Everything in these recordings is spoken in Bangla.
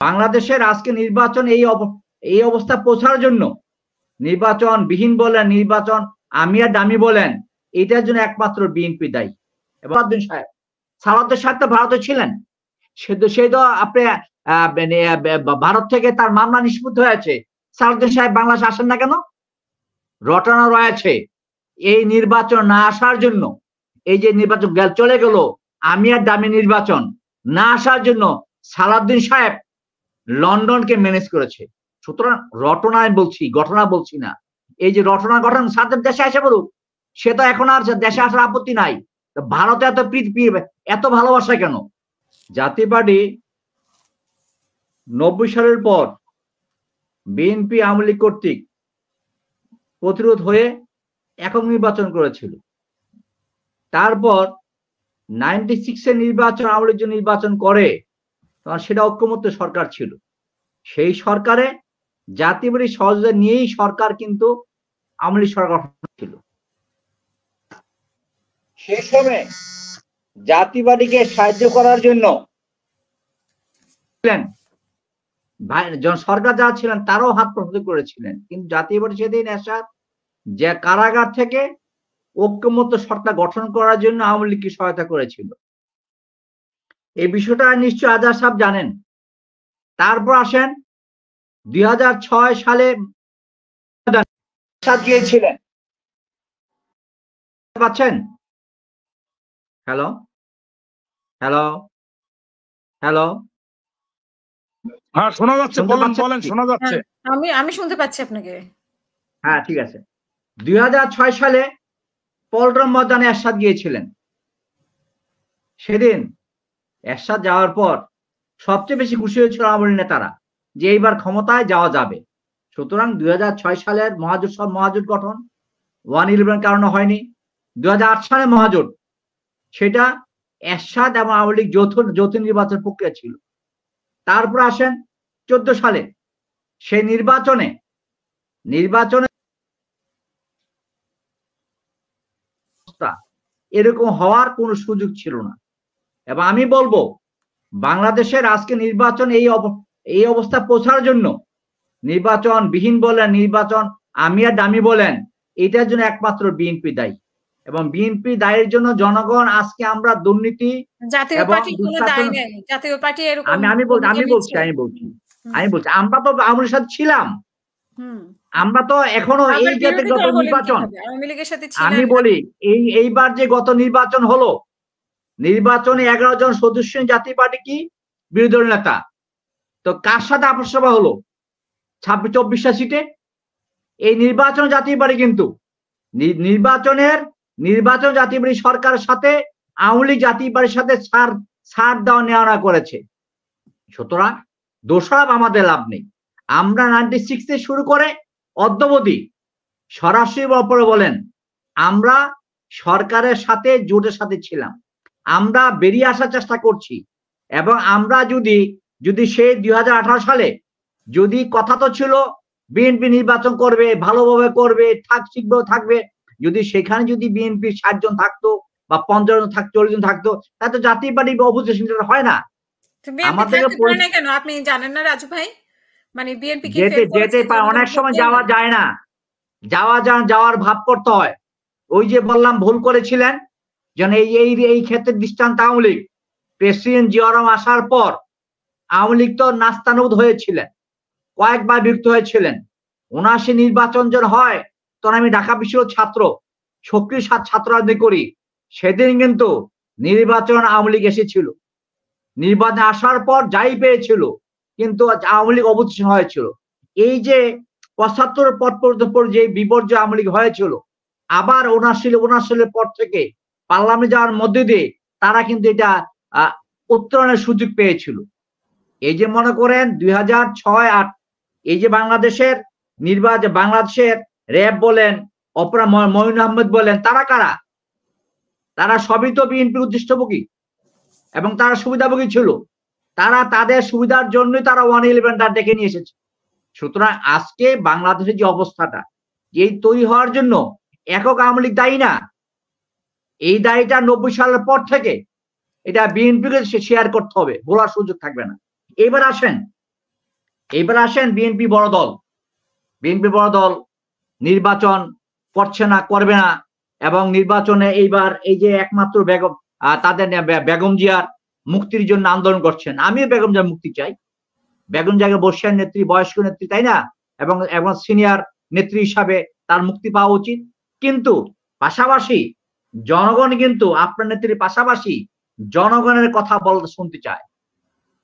বাংলাদেশের আজকে নির্বাচন এই অবস্থা পৌঁছার জন্য নির্বাচন বিহীন বলেন, নির্বাচন আমি আর দামি বলেন, এটার জন্য একমাত্র বিএনপি দায়ী। এবং সালাউদ্দিন সাহেব তো ভারতে ছিলেন, সে তো আপনি ভারত থেকে তার মামলা নিষ্পত্তি হয়েছে। সালাউদ্দিন সাহেব বাংলাদেশে আসেন না কেন? রটনা রয়েছে এই নির্বাচন না আসার জন্য। এই যে নির্বাচন চলে গেল, আমি আর দামি নির্বাচন না আসার জন্য সালাউদ্দিন সাহেব লন্ডনকে ম্যানেজ করেছে। সুতরাং রটনায় বলছি, ঘটনা বলছি না। এই যে রটনা গঠন সাথে দেশে এসে বলুক, সে তো এখন আর দেশে আসার আপত্তি নাই। ভারতে এত ভালোবাসা কেন? জাতীয় পার্টি 90 সালের পর বিএনপি আওয়ামী লীগ কর্তৃক প্রতিরোধ হয়ে একক নির্বাচন করেছিল। তারপর 96 এর নির্বাচন আওয়ামী লীগ নির্বাচন করে, তখন সেটা ঐক্যমত্য সরকার ছিল। সেই সরকারে জাতীয় পার্টির সহযোগিতা নিয়েই সরকার কিন্তু আওয়ামী লীগ সরকার ছিল। সেই সময় জাতীয় পার্টিকে সাহায্য করার জন্য সরকার যারা ছিলেন তারাও হাত প্রস্তুত করেছিলেন, কিন্তু জাতীয় পার্টি সেদিন এরশাদ যে কারাগার থেকে ঐক্যমত্য সরকার গঠন করার জন্য আওয়ামী লীগকে সহায়তা করেছিল। এই বিষয়টা নিশ্চয় আজাদ সাহেব জানেন। তারপর আসেন 2006 সালে গিয়েছিলেন, পাচ্ছেন? হ্যালো হ্যালো হ্যালো, হ্যাঁ শোনা যাচ্ছে, বলেন শোনা যাচ্ছে। আমি শুনতে পাচ্ছি আপনাকে। হ্যাঁ ঠিক আছে। 2006 সালে পল্টন ময়দানে এরশাদ গিয়েছিলেন। সেদিন এরশাদ যাওয়ার পর সবচেয়ে বেশি খুশি হয়েছিল আওয়ামী লীগ নেতারা যে এইবার ক্ষমতায় যাওয়া যাবে। সুতরাং 2006 সালের মহাজোট গঠন 111 কারণে হয়নি। 2008 সালে মহাজোট, সেটা এরশাদ এবং আওয়ামী লীগ যৌথ নির্বাচন প্রক্রিয়া ছিল। তারপর আসেন 14 সালে, সেই নির্বাচনে এরকম হওয়ার কোনো সুযোগ ছিল না। এবং আমি বলবো বাংলাদেশের আজকে নির্বাচন এই অবস্থা পৌঁছার জন্য নির্বাচন বিহীন বলেন, নির্বাচন আমি আর দামি বলেন, এটার জন্য একমাত্র বিএনপি দায়ী। এবং বিএনপি দায়ের জন্য জনগণ আজকে আমরা দুর্নীতি আমি বলছি আমরা তো আওয়ামী লীগের সাথে ছিলাম, আমরা তো এখনো এই যে গত নির্বাচন, আমি বলি এইবার যে গত নির্বাচন হলো, নির্বাচনে 11 জন সদস্য জাতীয় পার্টি কি বিরোধী দল নেতা, তো কার সাথে আপোষ সভা হলো 24টা সিটে? এই নির্বাচন জাতীয় পার্টি কিন্তু নির্বাচন জাতীয় পার্টি সরকারের সাথে আওয়ামী লীগ জাতীয় পার্টির সাথে ছাড় দেওয়া নেওয়া করেছে। সুতরাং দোষারোপ আমাদের লাভ নেই। আমরা 96 থেকে শুরু করে অদ্যাবধি সরাসরি ওপরে বলেন আমরা সরকারের সাথে জোটের সাথে ছিলাম, আমরা বেরিয়ে আসার চেষ্টা করছি। এবং আমরা যদি সেই 2018 সালে যদি কথা তো ছিল বিএনপি নির্বাচন করবে, ভালোভাবে করবে, থাকবে, যদি সেখানে যদি বিএনপি 60 জন থাকতো বা 50 জন থাকতো, 40 জন থাকতো, তাহলে তো জাতীয় পার্টি অপোজিশন হয় না। আমাদের কেন আপনি জানেন না রাজু ভাই, মানে বিএনপি কি যেতে অনেক সময় যাওয়া যায় না, যাওয়ার ভাব করতে হয়। ওই যে বললাম ভুল করেছিলেন যেন এই ক্ষেত্রে দৃষ্টান্ত আওয়ামী লীগ। প্রেসিডেন্ট জিয়া রহমান আসার পর আওয়ামী লীগ তো নাস্তানুদ হয়েছিলেন, কয়েকবার বিরক্ত হয়েছিলেন। 79 নির্বাচন যখন হয় তখন আমি ঢাকা বিশ্ববিদ্যালয়ের ছাত্র, সক্রিয় ছাত্র রাজনীতি করি। সেদিন কিন্তু নির্বাচন আওয়ামী লীগ এসেছিল, নির্বাচনে আসার পর যাই পেয়েছিল, কিন্তু আওয়ামী লীগ অপোজিশন হয়েছিল। এই যে 75 পর যে বিপর্যয় আওয়ামী লীগ হয়েছিল, আবার 79 পর থেকে পার্লামেন্টে যাওয়ার মধ্যে দিয়ে তারা কিন্তু এটা উত্তরণের সুযোগ পেয়েছিল। এই যে মনে করেন 2006-08 এই যে বাংলাদেশের বাংলাদেশের র্যাব বলেন, অপরা মঈন আহমেদ বলেন, তারা কারা? তারা সবই তো বিএনপির উদ্দেশ্যভোগী এবং তারা সুবিধাভোগী ছিল। তারা তাদের সুবিধার জন্যই তারা 111 ডেকে নিয়ে এসেছে। সুতরাং আজকে বাংলাদেশের যে অবস্থাটা এই তৈরি হওয়ার জন্য একক আওয়ামী লীগ দায়ী না। এই দায়ীটা 90 সালের পর থেকে এটা বিএনপিকে শেয়ার করতে হবে, বলার সুযোগ থাকবে না। এবার আসেন এবার আসেন বিএনপি বড় দল। বিএনপি বড় দল নির্বাচন করছে না, করবে না, এবং নির্বাচনে এইবার এই যে একমাত্র বেগম তাদের বেগম জিয়ার মুক্তির জন্য আন্দোলন করছেন। আমিও বেগম জিয়ার মুক্তি চাই। বেগম জিয়াকে বর্ষিয়ার নেত্রী, বয়স্ক নেত্রী, তাই না? এবং সিনিয়র নেত্রী হিসাবে তার মুক্তি পাওয়া উচিত। কিন্তু পাশাপাশি জনগণ কিন্তু আপনার নেত্রীর পাশাপাশি জনগণের কথা বলতে শুনতে চায়।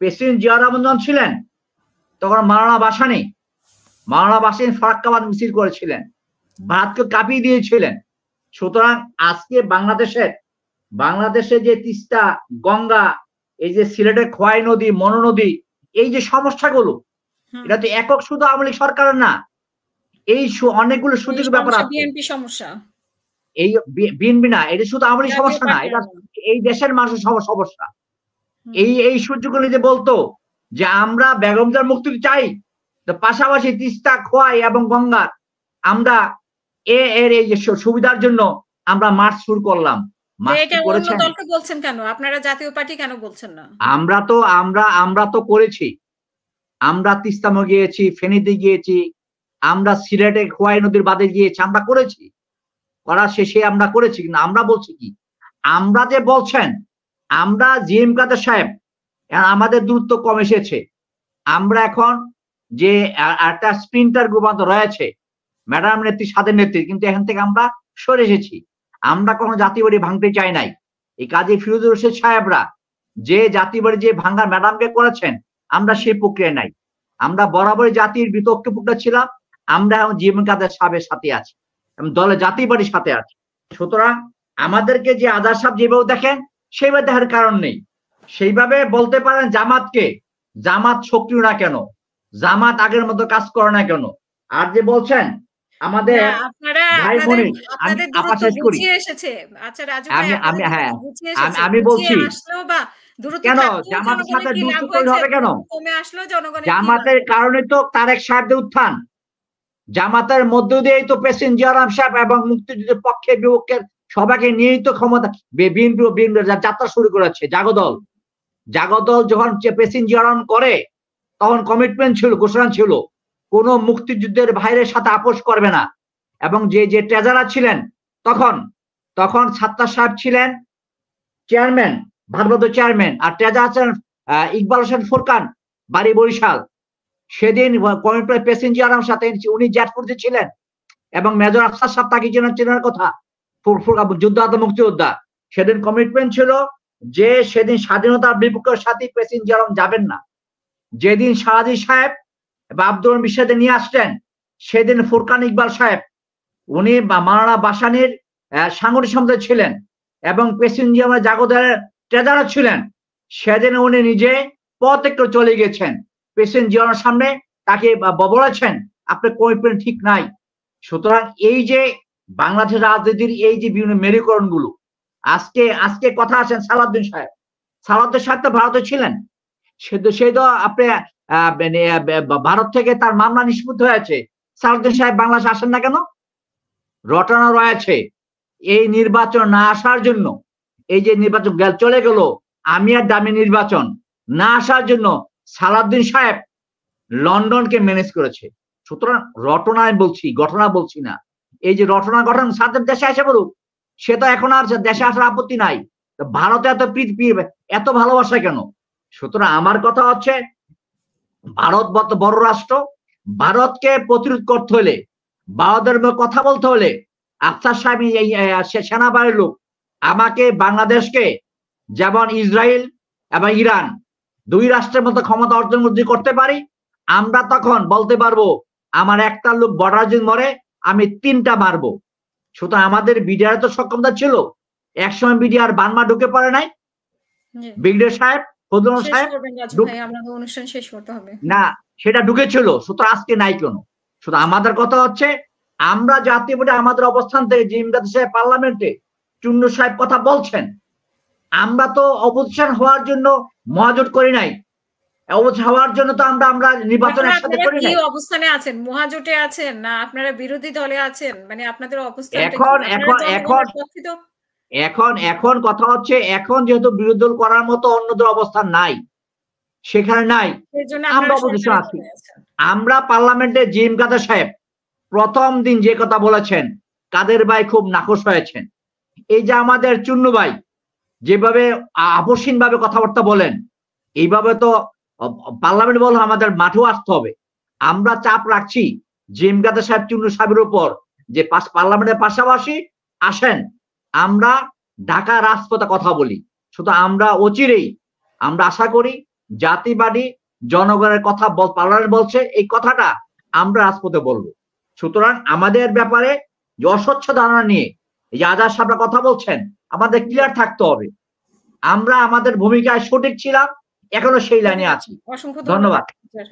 প্রেসিডেন্ট জিয়া রহমান যখন ছিলেন তখন মাওলানা ভাসানী ফারাক্কাবাদ মিছিল করেছিলেন, ভারতকে কাঁপিয়ে দিয়েছিলেন। সুতরাং আজকে বাংলাদেশে যে তিস্তা, গঙ্গা, এই যে সিলেটের খোয়াই নদী, মনোনদী, এই যে সমস্যাগুলো, এটা তো একক শুধু আওয়ামী লীগ সরকারের না, এই অনেকগুলো সুযোগের ব্যাপার আছে। বিএনপি সমস্যা, এই বিএনপি না, এটা শুধু আওয়ামী লীগ সমস্যা না, এটা এই দেশের মানুষের সমস্যা। এই সুযোগগুলো যে বলতো যে আমরা বেগম জিয়ার মুক্তি চাই, তো পাশাপাশি তিস্তা, খোয়াই এবং গঙ্গার আমরা এর এই যে সুবিধার জন্য আমরা মার্চ শুরু করলাম। দলকে বলছেন কেন? আপনারা জাতীয় পার্টি কেন বলছেন না? আমরা তো করেছি। আমরা তিস্তামে গিয়েছি, ফেনীতে গিয়েছি, আমরা সিলেটে খোয়াই নদীর বাঁধে গিয়েছি, আমরা করেছি। করার শেষে আমরা করেছি। কিন্তু আমরা বলছি কি, আমরা যে বলছেন আমরা জিএম কাদের সাহেব, আমাদের দূরত্ব কম এসেছে। আমরা এখন যে একটা স্প্রিন্টার গ্রুপ রয়েছে ম্যাডাম নেত্রী, স্বাধীন নেত্রী, কিন্তু এখান থেকে আমরা সরে এসেছি। আমরা কোনো জাতীয় বাড়ি ভাঙতে চাই নাই। এই কাজী ফিরোজুর রশিদ সাহেবরা যে জাতীয় বাড়ি যে ভাঙা ম্যাডামকে করেছেন, আমরা সেই প্রক্রিয়া নাই। আমরা বরাবরই জাতির বিতর্ক প্রক্রিয়া ছিলাম। আমরা এখন জিএম কাদের সাহেবের সাথে আছি এবং দলে জাতীয় বাড়ির সাথে আছি। সুতরাং আমাদেরকে যে আজাদ সাহেব যেভাবে দেখেন সেইভাবে দেখার কারণ নেই। সেইভাবে বলতে পারেন জামাতকে, জামাত সক্রিয় না কেন, জামাত আগের মতো কাজ করে না কেন। আর যে বলছেন আমাদের ভাই বোন, আমি বলছি কেন জামাতের সাথে দ্রুত তৈরি হবে কেন? জামাতের কারণে তো তারেক সাহেবদের উত্থান। জামাতের মধ্য দিয়েই তো প্রেসিডেন্ট জিয়া রহমান সাহেব এবং মুক্তিযুদ্ধের পক্ষে বিপক্ষের সবাইকে নিয়েই তো ক্ষমতা বিএনপি যাত্রা শুরু করেছে। জাগদল যখন প্রেসিডেন্ট জিয়া রহমান করে তখন কমিটমেন্ট ছিল, ঘোষণা ছিল কোন মুক্তিযুদ্ধের ভাইয়ের সাথে আপোষ করবে না। এবং যে ট্রেজারার ছিলেন তখন সাত্তার সাহেব ছিলেন চেয়ারম্যান, ভারপ্রাপ্ত চেয়ারম্যান, আর ট্রেজারার ছিলেন ইকবাল হোসেন ফুরকান, বাড়ি বরিশাল। সেদিন কমিটমেন্ট প্রেসিডেন্ট জিয়া রহমানের সাথে উনি জ্যাটপুরতে ছিলেন এবং মেজর আফসার সাহেব তাকে চেনার কথা, যোদ্ধা মুক্তিযোদ্ধা। সেদিন কমিটমেন্ট ছিল যে সেদিন স্বাধীনতার বিপক্ষের সাথে প্রেসিডেন্ট জিয়া রহমান যাবেন না। যেদিন সাহাদি সাহেব বা আব্দুল বিশ্বাসে নিয়ে আসলেন, সেদিন ফুরকান ইকবাল সাহেব উনি মাওলানা ভাসানীর সাংগঠনিক সম্পাদক ছিলেন এবং প্রেসিডেন্ট জিয়া রহমান জাগদলের ট্রেজারার ছিলেন। সেদিন উনি নিজে পথ একটু চলে গেছেন প্রেসিডেন্ট জিয়া রহমানের সামনে, তাকে বলেছেন আপনার কমিটমেন্ট ঠিক নাই। সুতরাং এই যে বাংলাদেশের রাজনীতির এই যে বিভিন্ন মেরুকরণ গুলো, আজকে কথা আছেন সালাউদ্দিন সাহেব তো ভারতে ছিলেন, সে তো আপনি ভারত থেকে তার মামলা নিষ্পত্তি হয়েছে। সালাউদ্দিন সাহেব বাংলাদেশে আসেন না কেন? রটনা রয়েছে এই নির্বাচন না আসার জন্য। এই যে নির্বাচন চলে গেল, আমি আর দামি নির্বাচন না আসার জন্য সালাউদ্দিন সাহেব লন্ডনকে ম্যানেজ করেছে। সুতরাং রটনায় বলছি, ঘটনা বলছি না। এই যে রটনা গঠন সাথে দেশে এসে বলুক, সে তো এখন আর দেশে আসার আপত্তি নাই। ভারতে এত ভালোবাসা কেন? সুতরাং আমার কথা হচ্ছে ভারত বড় রাষ্ট্র, ভারতকে প্রতিরোধ করতে হলে, ভারতের কথা বলতে হলে আফসার সাহেব সেনাবাহিনীর লোক আমাকে বাংলাদেশকে যেমন ইসরায়েল এবং ইরান দুই রাষ্ট্রের মধ্যে ক্ষমতা অর্জন করতে পারি, আমরা তখন বলতে পারবো আমার একটা লোক বর্ডার যদি মরে আমি 3টা মারবো। সুতরাং আমাদের বিডিআর তো সক্ষমতা ছিল। একসময় বিডিআর বার্মা ঢুকে পড়ে নাই, ব্রিগেডিয়ার সাহেব না, সেটা ঢুকেছিল। সুতরাং আজকে নাই কেন? শুধু আমাদের কথা হচ্ছে আমরা জাতীয় পার্টি আমাদের অবস্থান থেকে যে ইমদাদ সাহেব পার্লামেন্টে চুন্নু সাহেব কথা বলছেন, আমরা তো অপোজিশন হওয়ার জন্য মহাজোট করি নাই। অপোজিশন হওয়ার জন্য তো আমরা নির্বাচনের সাথে করি নাই। কি অবস্থানে আছেন? মহাজোটে আছেন না আপনারা বিরোধী দলে আছেন? মানে আপনাদের অবস্থান এখন কথা হচ্ছে এখন যেহেতু বিরোধী দল করার মতো অন্যদের অবস্থান নাই, সেখানে নাই। এর জন্য আমরা আপনারা অপোজিশন সরকারে আছি। চলে আসেন। আমরা পার্লামেন্টে জিম কাদের সাহেব প্রথম দিন যে কথা বলেছেন, কাদের ভাই খুব নাখোশ হয়েছেন। এই যে আমাদের চুন্নু ভাই যেভাবে আপসহীন ভাবে কথাবার্তা বলেন, এইভাবে তো পার্লামেন্ট বল আমাদের মাঠেও আসতে হবে। আমরা চাপ রাখছি জিম কাদের সাহেব, চুন্নু সাহেবের উপর যে পার্লামেন্টের পাশাপাশি আসেন, আমরা ঢাকা রাজপথে কথা বলি। শুধু আমরা অচিরেই আমরা আশা করি জাতিবাদী জনগণের কথা পার্লামেন্ট বলছে, এই কথাটা আমরা রাজপথে বলবো। সুতরাং আমাদের ব্যাপারে যে অস্বচ্ছ ধারণা নিয়ে এই যে আজাদ সাহেবরা কথা বলছেন, আমাদের ক্লিয়ার থাকতে হবে। আমরা আমাদের ভূমিকায় সঠিক ছিলাম, এখনো সেই লাইনে আছি। অসংখ্য ধন্যবাদ। ধন্যবাদ।